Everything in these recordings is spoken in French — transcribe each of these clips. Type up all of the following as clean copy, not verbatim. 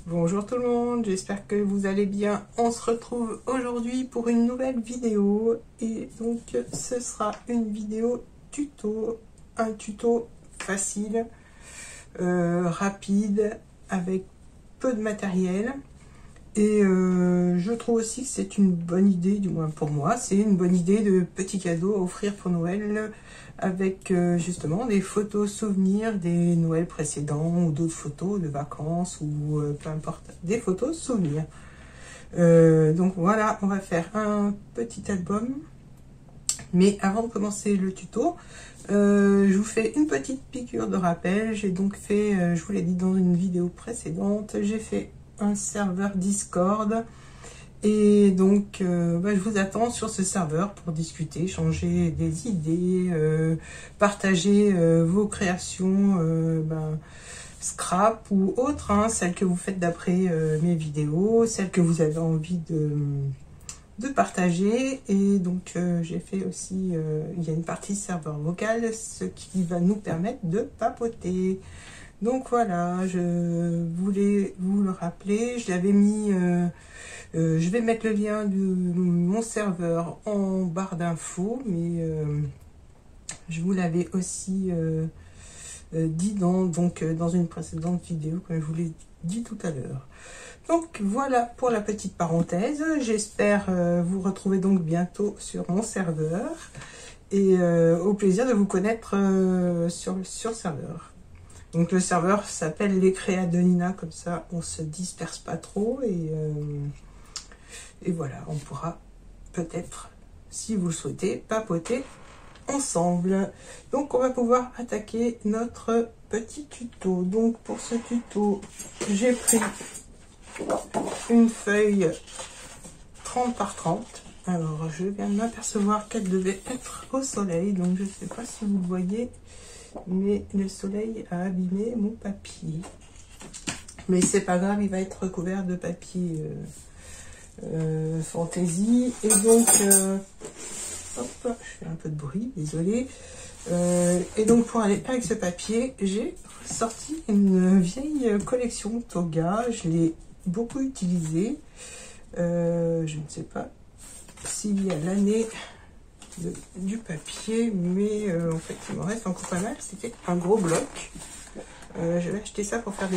Bonjour tout le monde, j'espère que vous allez bien. On se retrouve aujourd'hui pour une nouvelle vidéo et donc ce sera une vidéo tuto, un tuto facile, rapide, avec peu de matériel. Et je trouve aussi que c'est une bonne idée, du moins pour moi, c'est une bonne idée de petits cadeaux à offrir pour Noël avec justement des photos souvenirs des Noëls précédents ou d'autres photos de vacances ou peu importe, des photos souvenirs. Donc voilà, on va faire un petit album. Mais avant de commencer le tuto, je vous fais une petite piqûre de rappel. J'ai donc fait, je vous l'ai dit dans une vidéo précédente, j'ai fait un serveur Discord et donc je vous attends sur ce serveur pour discuter, changer des idées, partager vos créations scrap ou autres, hein, celles que vous faites d'après mes vidéos, celles que vous avez envie de partager. Et donc j'ai fait aussi, il y a une partie serveur vocal, ce qui va nous permettre de papoter. Donc voilà, je voulais vous le rappeler, je l'avais mis, je vais mettre le lien de mon serveur en barre d'infos, mais je vous l'avais aussi dit dans une précédente vidéo, comme je vous l'ai dit tout à l'heure. Donc voilà pour la petite parenthèse, j'espère vous retrouver donc bientôt sur mon serveur et au plaisir de vous connaître sur le serveur. Donc le serveur s'appelle les créas de Nina, comme ça on se disperse pas trop et voilà, on pourra peut-être, si vous le souhaitez, papoter ensemble. Donc on va pouvoir attaquer notre petit tuto. Donc pour ce tuto, j'ai pris une feuille 30 par 30. Alors je viens de m'apercevoir qu'elle devait être au soleil, donc je ne sais pas si vous le voyez, mais le soleil a abîmé mon papier. Mais c'est pas grave, il va être recouvert de papier fantaisie. Et donc, hop, je fais un peu de bruit, désolé. Et donc pour aller avec ce papier, j'ai sorti une vieille collection Toga. Je l'ai beaucoup utilisée. Je ne sais pas s'il y a l'année du papier, mais en fait il me reste encore pas mal. C'était un gros bloc. J'avais acheté ça pour faire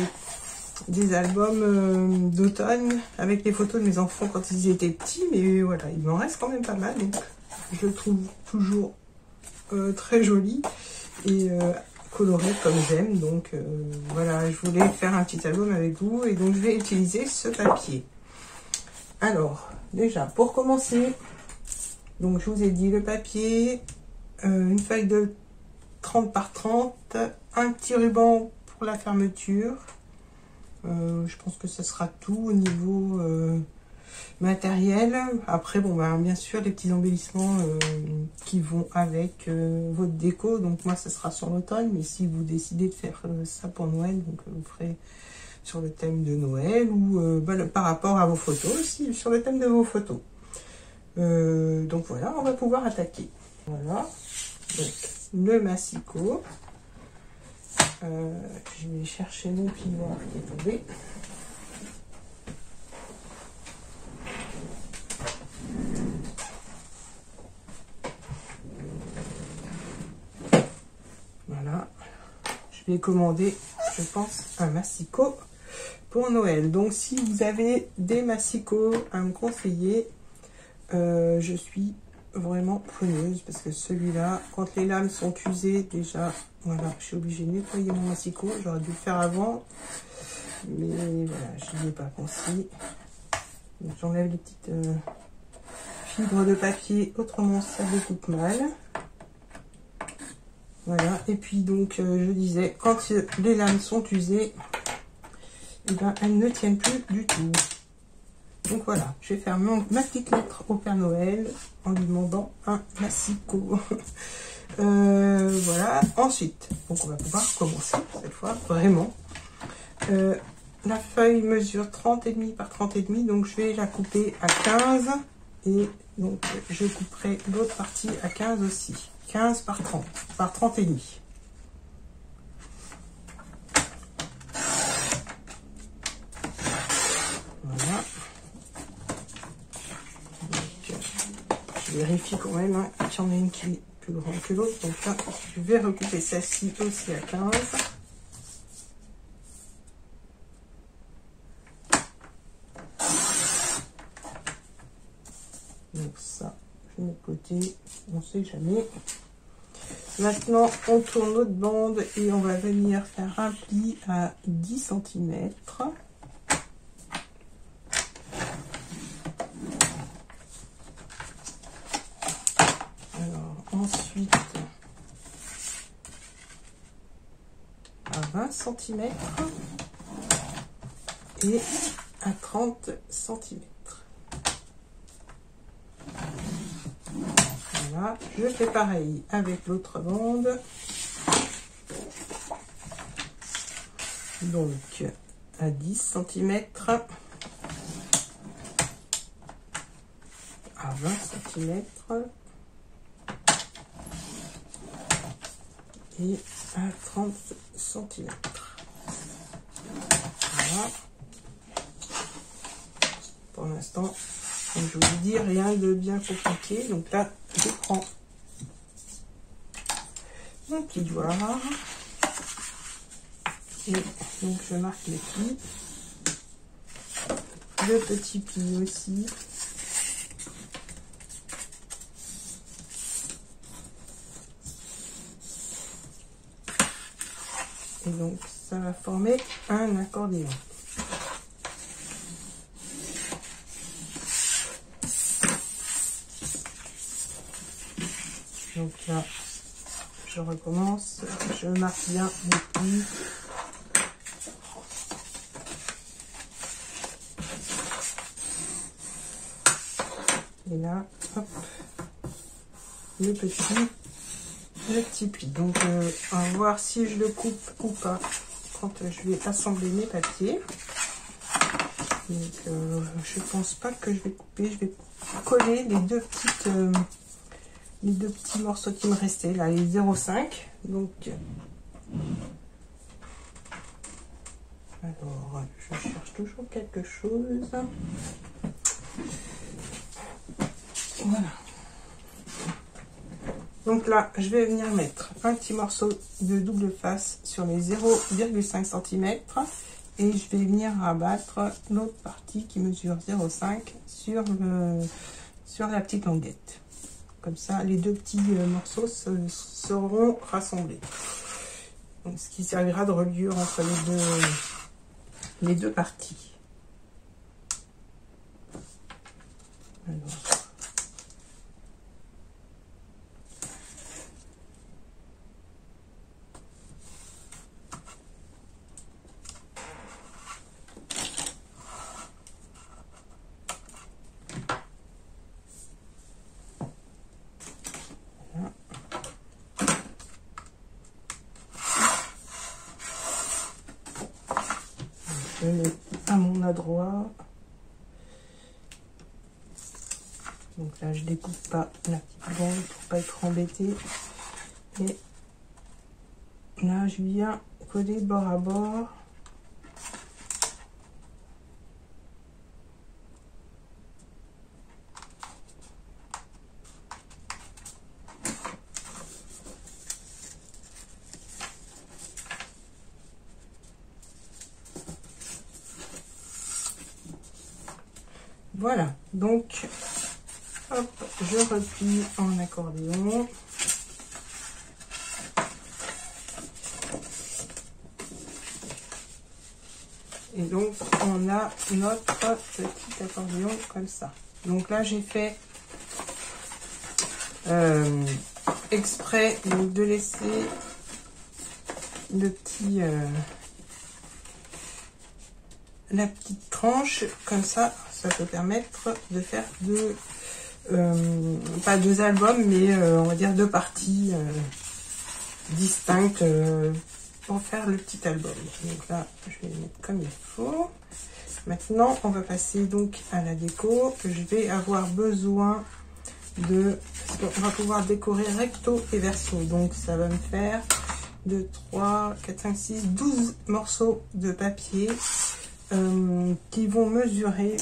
des albums d'automne avec les photos de mes enfants quand ils étaient petits, mais voilà, il m'en reste quand même pas mal, donc je le trouve toujours très joli et coloré comme j'aime. Donc voilà, je voulais faire un petit album avec vous et donc je vais utiliser ce papier. Alors déjà pour commencer, donc je vous ai dit le papier, une feuille de 30 par 30, un petit ruban pour la fermeture. Je pense que ce sera tout au niveau matériel. Après, bon, bien sûr, les petits embellissements qui vont avec votre déco. Donc moi, ce sera sur l'automne. Mais si vous décidez de faire ça pour Noël, donc vous ferez sur le thème de Noël ou par rapport à vos photos aussi, sur le thème de vos photos. Donc voilà, on va pouvoir attaquer. Voilà. Donc, le massicot. Je vais chercher mon plioir qui est tombé. Voilà. Je vais commander, je pense, un massicot pour Noël. Donc si vous avez des massicots à me conseiller, je suis vraiment preneuse parce que celui-là, quand les lames sont usées, déjà, voilà, je suis obligée de nettoyer mon massicot. J'aurais dû le faire avant, mais voilà, je n'y ai pas pensé. J'enlève les petites fibres de papier, autrement ça découpe mal. Voilà, et puis donc, je disais, quand les lames sont usées, et elles ne tiennent plus du tout. Donc voilà, je vais faire ma petite lettre au Père Noël en lui demandant un massicot. Voilà, ensuite, donc on va pouvoir commencer cette fois, vraiment. La feuille mesure 30,5 par 30,5, donc je vais la couper à 15. Et donc je couperai l'autre partie à 15 aussi. 15 par 30, par 30,5. vérifie quand même hein, qu'il y en a une qui est plus grande que l'autre. Donc là, je vais recouper celle-ci aussi à 15. Donc ça, je mets de côté, on ne sait jamais. Maintenant, on tourne notre bande et on va venir faire un pli à 10 cm. Alors, ensuite, à 20 cm et à 30 cm. Voilà, je fais pareil avec l'autre bande. Donc, à 10 cm, à 20 cm et à 30 cm. Voilà. Pour l'instant, comme je vous dis, rien de bien compliqué. Donc là, je prends mon petit doigt et donc je marque les plis, le petit pli aussi. Et donc ça va former un accordéon. Donc là, je recommence, je marque bien les plis. Et là, hop, le petit pli. Donc, on va voir si je le coupe ou pas quand je vais assembler mes papiers. Donc, je pense pas que je vais couper. Je vais coller les deux petits morceaux qui me restaient, là, les 0,5. Donc, alors, je cherche toujours quelque chose. Voilà. Donc là, je vais venir mettre un petit morceau de double face sur les 0,5 cm et je vais venir rabattre l'autre partie qui mesure 0,5 sur la petite languette. Comme ça, les deux petits morceaux seront rassemblés. Donc, ce qui servira de reliure entre les deux parties. Alors. Je mets à mon adroit. Donc là, je découpe pas la petite bande pour pas être embêtée. Et là, je viens coller bord à bord. Voilà, donc hop, je replie en accordéon. Et donc on a notre petit accordéon comme ça. Donc là j'ai fait exprès donc, de laisser le petit la petite tranche comme ça. Ça peut permettre de faire pas deux albums, mais on va dire deux parties distinctes pour faire le petit album. Donc là, je vais le mettre comme il faut. Maintenant, on va passer donc à la déco. Je vais avoir besoin de... On va pouvoir décorer recto et verso. Donc ça va me faire 2, 3, 4, 5, 6, 12 morceaux de papier qui vont mesurer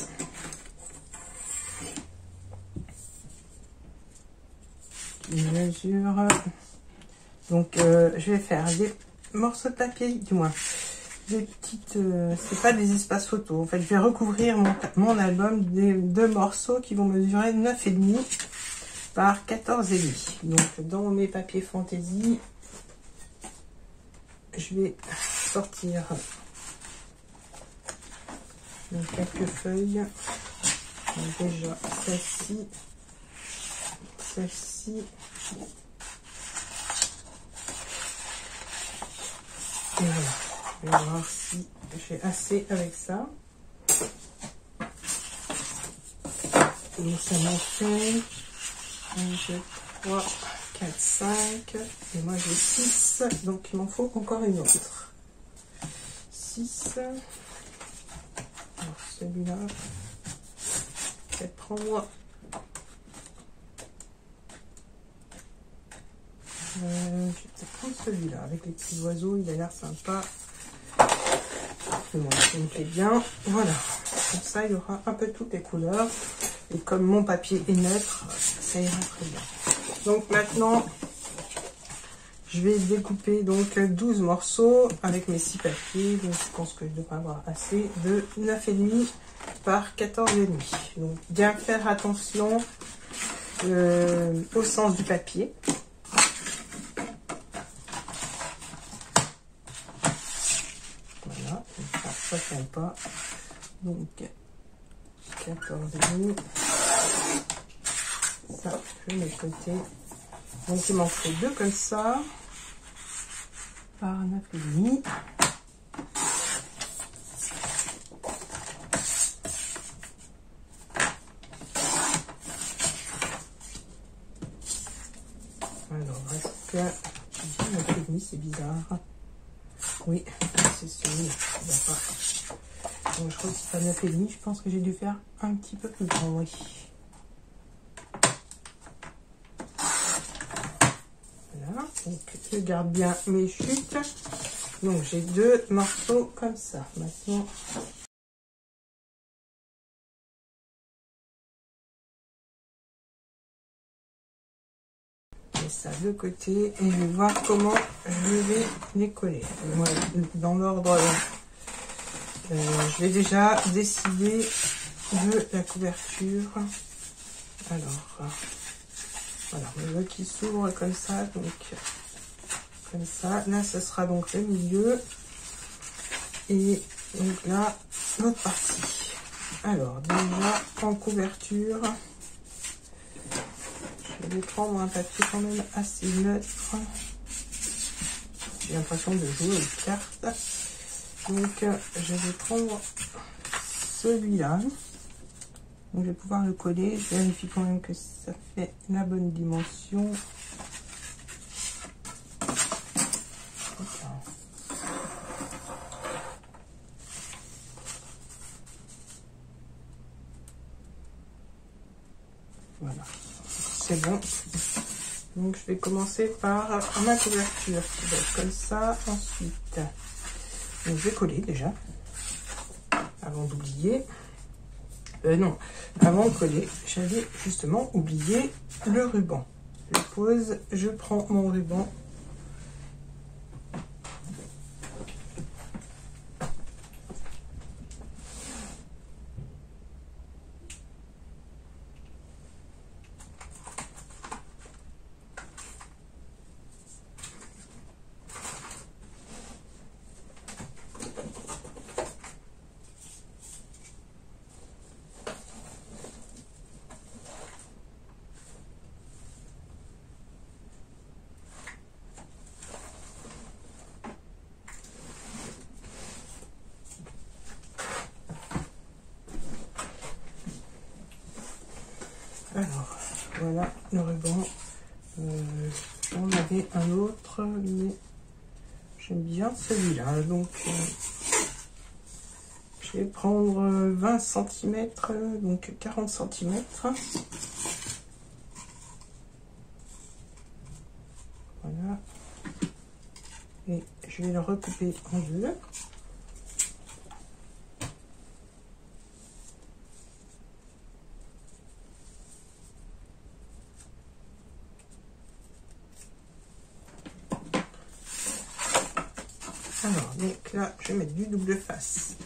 une mesure. Donc je vais faire des morceaux de papier, du moins des petites, c'est pas des espaces photos. En fait, je vais recouvrir mon album des 2 morceaux qui vont mesurer 9,5 par 14,5. Donc dans mes papiers fantaisie, je vais sortir quelques feuilles. Donc déjà celle-ci, celle-ci. Et voilà. Je vais voir si j'ai assez avec ça. Donc ça m'en fait 1, 2, 3, 4, 5. Et moi j'ai 6. Donc il m'en faut encore une autre. 6. Alors celui-là. Peut-être prends-moi. Je vais peut-être prendre celui-là avec les petits oiseaux. Il a l'air sympa. Moi, ça me plaît bien. Voilà. Comme ça, il y aura un peu toutes les couleurs. Et comme mon papier est neutre, ça ira très bien. Donc maintenant, je vais découper donc 12 morceaux avec mes 6 papiers. Donc je pense que je devrais avoir assez de 9,5 par 14,5. Donc bien faire attention au sens du papier. Voilà, ça ne tombe pas. Donc 14,5. Ça, je mets de côté. Donc il m'en faut 2 comme ça. Par 9,5. Alors, est-ce que 9,5, c'est bizarre. Oui, c'est celui-là. Donc je crois que c'est pas 9,5. Je pense que j'ai dû faire un petit peu plus grand, oui. Voilà, donc je garde bien mes chutes. Donc j'ai 2 morceaux comme ça. Maintenant, je mets ça de côté et je vais voir comment je vais les coller. Moi, dans l'ordre, je vais déjà décider de la couverture. Alors, voilà, on veut qu'il s'ouvre comme ça, donc comme ça. Là, ce sera donc le milieu. Et donc là, l'autre partie. Alors, déjà, en couverture, je vais prendre un papier quand même assez neutre. J'ai l'impression de jouer aux cartes. Donc, je vais prendre celui-là. Donc, je vais pouvoir le coller. Je vérifie quand même que ça fait la bonne dimension. Voilà, c'est bon. Donc je vais commencer par ma couverture qui va être comme ça. Ensuite, donc, je vais coller déjà avant d'oublier. Non, avant de coller, j'avais justement oublié le ruban. Je pose, je prends mon ruban. Alors, voilà le ruban. J'en avais un autre, mais j'aime bien celui-là. Donc, je vais prendre 20 cm, donc 40 cm. Voilà. Et je vais le recouper en deux. Alors, donc là, je vais mettre du double face.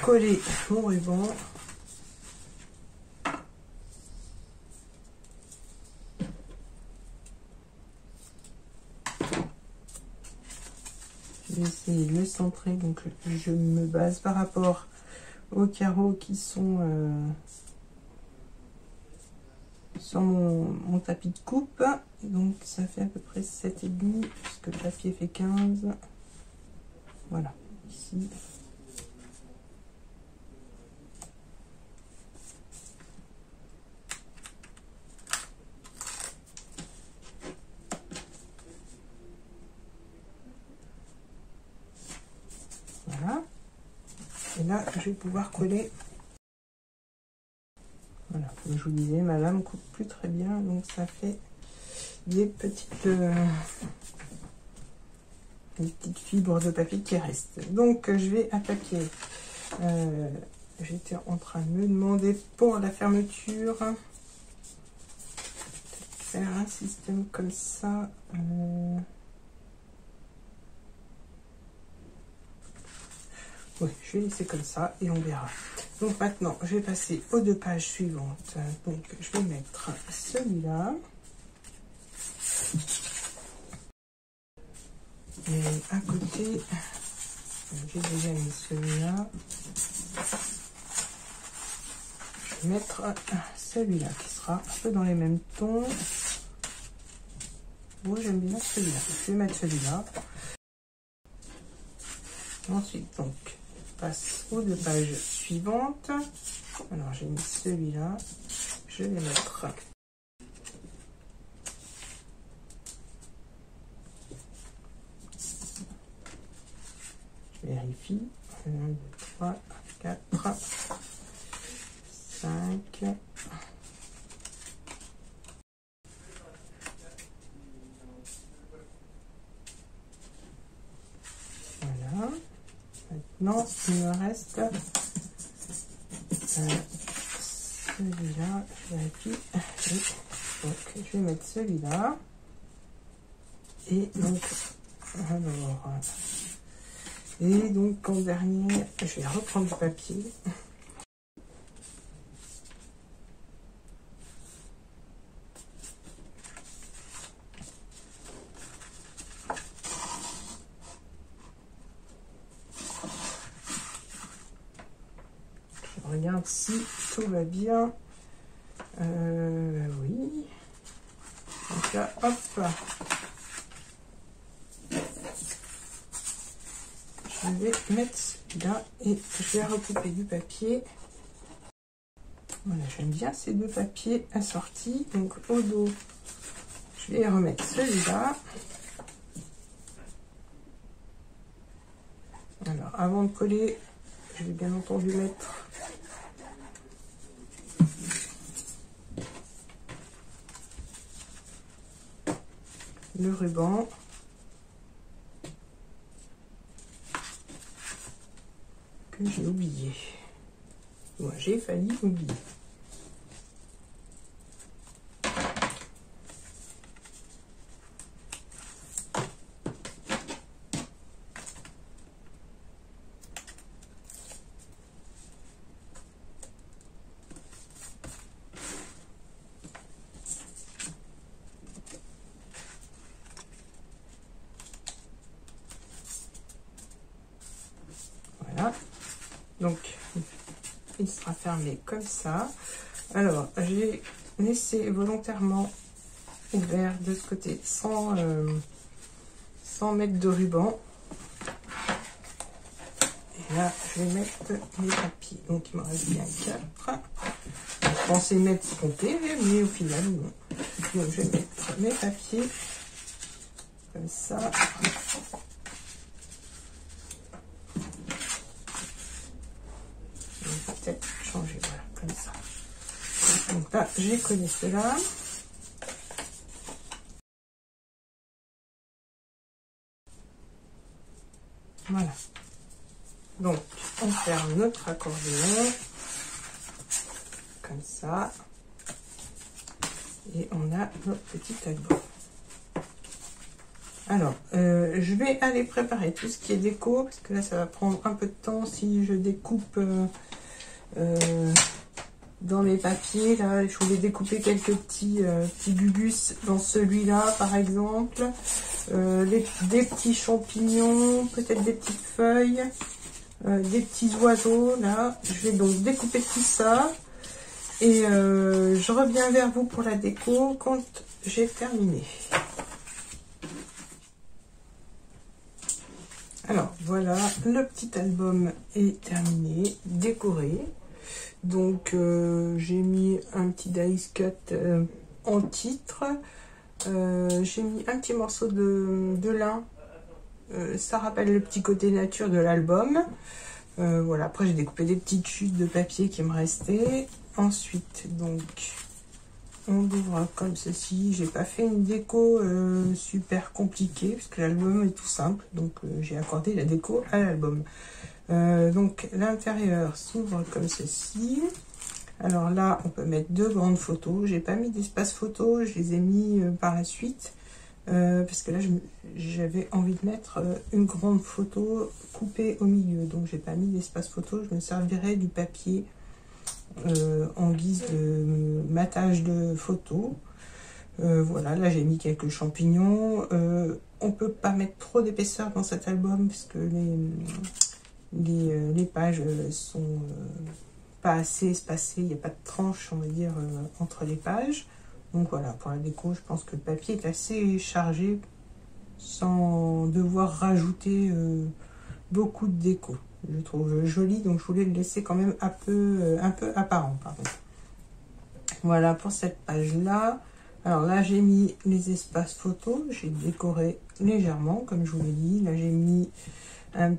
Coller mon ruban. Je vais essayer de le centrer, donc je me base par rapport aux carreaux qui sont sur mon tapis de coupe. Donc ça fait à peu près 7,5 puisque le papier fait 15. Voilà, ici. Voilà. Et là, je vais pouvoir coller. Voilà, comme je vous disais, ma lame coupe plus très bien, donc ça fait des petites fibres de papier qui restent. Donc, je vais attaquer. J'étais en train de me demander pour la fermeture, faire un système comme ça. Oui, je vais laisser comme ça et on verra. Donc maintenant, je vais passer aux 2 pages suivantes. Donc, je vais mettre celui-là. Et à côté, j'ai déjà mis celui-là. Je vais mettre celui-là qui sera un peu dans les mêmes tons. Moi, j'aime bien celui-là. Je vais mettre celui-là. Ensuite, donc, passe aux 2 pages suivantes. Alors, j'ai mis celui-là. Je vais mettre. Je vérifie. 1, 2, 3, 4, 5. Voilà. Maintenant, il me reste celui-là. Je vérifie. Donc, je vais mettre celui-là. Et donc, alors, et donc en dernier, je vais reprendre du papier. Je regarde si tout va bien. Oui. Donc là, hop. Je vais mettre celui-là et je vais recouper du papier. Voilà, j'aime bien ces 2 papiers assortis. Donc au dos, je vais remettre celui-là. Alors avant de coller, je vais bien entendu mettre le ruban. Que j'ai oublié. Moi, j'ai failli oublier. Voilà. Donc, il sera fermé comme ça. Alors, j'ai laissé volontairement ouvert de ce côté sans mettre de ruban. Et là, je vais mettre mes papiers. Donc, il me reste bien 4. Je pensais mettre ce compter, mais au final, non. Donc, je vais mettre mes papiers comme ça. Peut-être changer, voilà, comme ça. Donc là, j'ai collé cela. Voilà. Donc, on ferme notre accordéon. Comme ça. Et on a notre petit album. Alors, je vais aller préparer tout ce qui est déco, parce que là, ça va prendre un peu de temps si je découpe dans mes papiers. Là, je voulais découper quelques petits gugus dans celui-là, par exemple. Des petits champignons, peut-être des petites feuilles, des petits oiseaux. Là, je vais donc découper tout ça. Et je reviens vers vous pour la déco quand j'ai terminé. Alors voilà, le petit album est terminé, décoré. Donc j'ai mis un petit dice cut en titre. J'ai mis un petit morceau de lin. Ça rappelle le petit côté nature de l'album. Voilà, après j'ai découpé des petites chutes de papier qui me restaient. Ensuite, donc, on ouvre comme ceci. J'ai pas fait une déco super compliquée, parce que l'album est tout simple. Donc, j'ai accordé la déco à l'album. Donc, l'intérieur s'ouvre comme ceci. Alors là, on peut mettre 2 grandes photos. J'ai pas mis d'espace photo, je les ai mis par la suite. Parce que là, j'avais envie de mettre une grande photo coupée au milieu. Donc, j'ai pas mis d'espace photo. Je me servirai du papier en guise de matage de photos. Voilà, là j'ai mis quelques champignons. On peut pas mettre trop d'épaisseur dans cet album parce que les pages sont pas assez espacées, il n'y a pas de tranche, on va dire, entre les pages. Donc voilà, pour la déco, je pense que le papier est assez chargé sans devoir rajouter beaucoup de déco. Je le trouve joli, donc je voulais le laisser quand même un peu apparent. Pardon. Voilà pour cette page-là. Alors là, j'ai mis les espaces photos. J'ai décoré légèrement, comme je vous l'ai dit. Là, j'ai mis une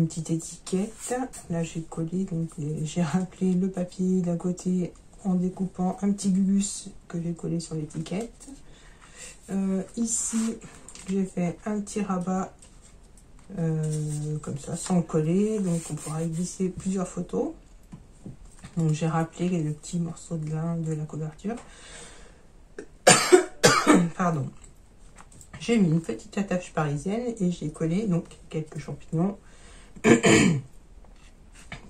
petite étiquette. Là, j'ai collé, donc j'ai rappelé le papier d'un côté en découpant un petit gugus que j'ai collé sur l'étiquette. Ici, j'ai fait un petit rabat comme ça, sans coller, donc on pourra y glisser plusieurs photos. Donc j'ai rappelé le petit morceau de lin de la couverture. Pardon. J'ai mis une petite attache parisienne et j'ai collé donc quelques champignons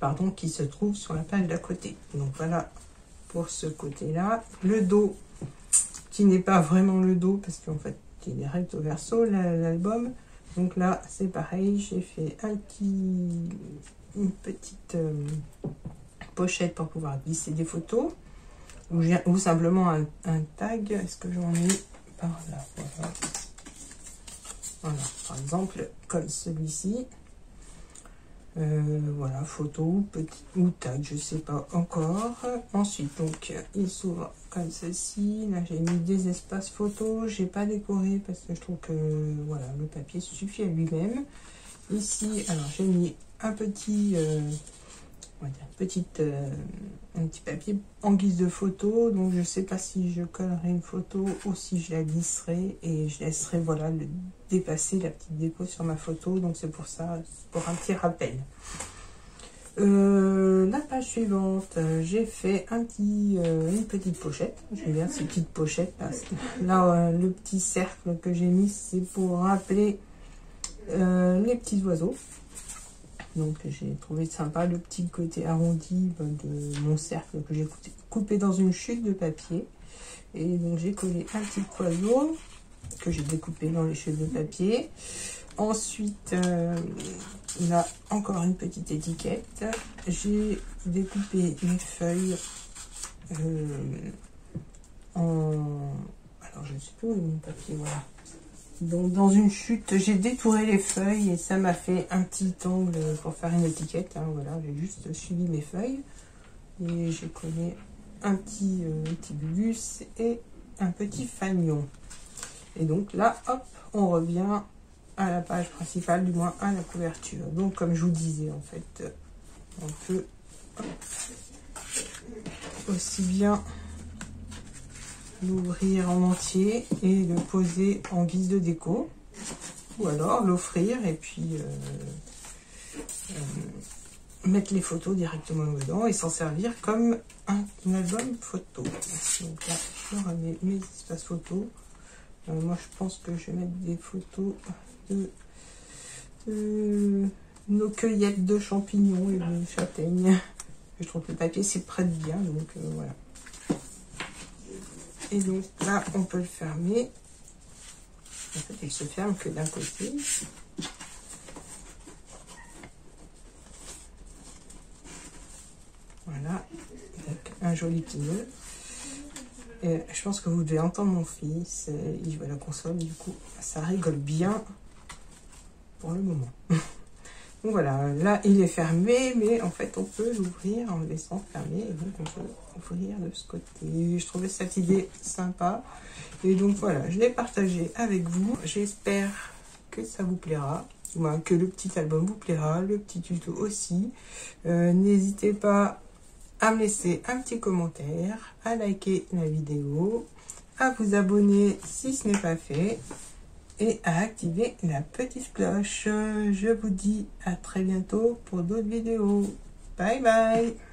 pardon, qui se trouvent sur la page d'à côté. Donc voilà pour ce côté-là. Le dos, qui n'est pas vraiment le dos, parce qu'en fait, il est recto verso, l'album. Donc là, c'est pareil, j'ai fait une petite pochette pour pouvoir glisser des photos. Ou simplement un tag. Est-ce que j'en ai par là? Voilà. Voilà, par exemple, comme celui-ci. Voilà, photo ou tag, je sais pas encore. Ensuite, donc, il s'ouvre comme ceci. Là, j'ai mis des espaces photos. J'ai pas décoré parce que je trouve que voilà, le papier suffit à lui-même. Ici, alors j'ai mis un petit, un petit papier en guise de photo. Donc, je sais pas si je collerai une photo ou si je la glisserai et je laisserai voilà dépasser la petite déco sur ma photo. Donc, c'est pour ça, pour un petit rappel. La page suivante, j'ai fait une petite pochette. J'aime bien ces petites pochettes. Là, le petit cercle que j'ai mis, c'est pour rappeler les petits oiseaux. Donc, j'ai trouvé sympa le petit côté arrondi de mon cercle que j'ai coupé dans une chute de papier. Et donc, j'ai collé un petit oiseau que j'ai découpé dans les chutes de papier. Ensuite, là, encore une petite étiquette. J'ai découpé une feuille alors, je ne sais plus où est mon papier, voilà. Donc, dans une chute, j'ai détouré les feuilles et ça m'a fait un petit angle pour faire une étiquette. Hein, voilà, j'ai juste suivi mes feuilles et j'ai collé un petit gugus et un petit fanion. Et donc là, hop, on revient à la page principale, du moins à la couverture. Donc, comme je vous disais, en fait, on peut aussi bien l'ouvrir en entier et le poser en guise de déco, ou alors l'offrir et puis mettre les photos directement dedans et s'en servir comme un album photo. Donc là, je remets mes espaces photos. Moi, je pense que je vais mettre des photos de nos cueillettes de champignons et de châtaignes. Je trouve que le papier s'y prête bien, donc voilà. Et donc là, on peut le fermer. En fait, il se ferme que d'un côté. Voilà, avec un joli petit nœud. Et je pense que vous devez entendre mon fils, il joue à la console, du coup, ça rigole bien pour le moment. Donc voilà, là il est fermé, mais en fait on peut l'ouvrir en le laissant fermé, et donc on peut ouvrir de ce côté. Je trouvais cette idée sympa, et donc voilà, je l'ai partagé avec vous. J'espère que ça vous plaira, que le petit album vous plaira, le petit tuto aussi. N'hésitez pas à me laisser un petit commentaire, à liker la vidéo, à vous abonner si ce n'est pas fait et à activer la petite cloche. Je vous dis à très bientôt pour d'autres vidéos. Bye bye!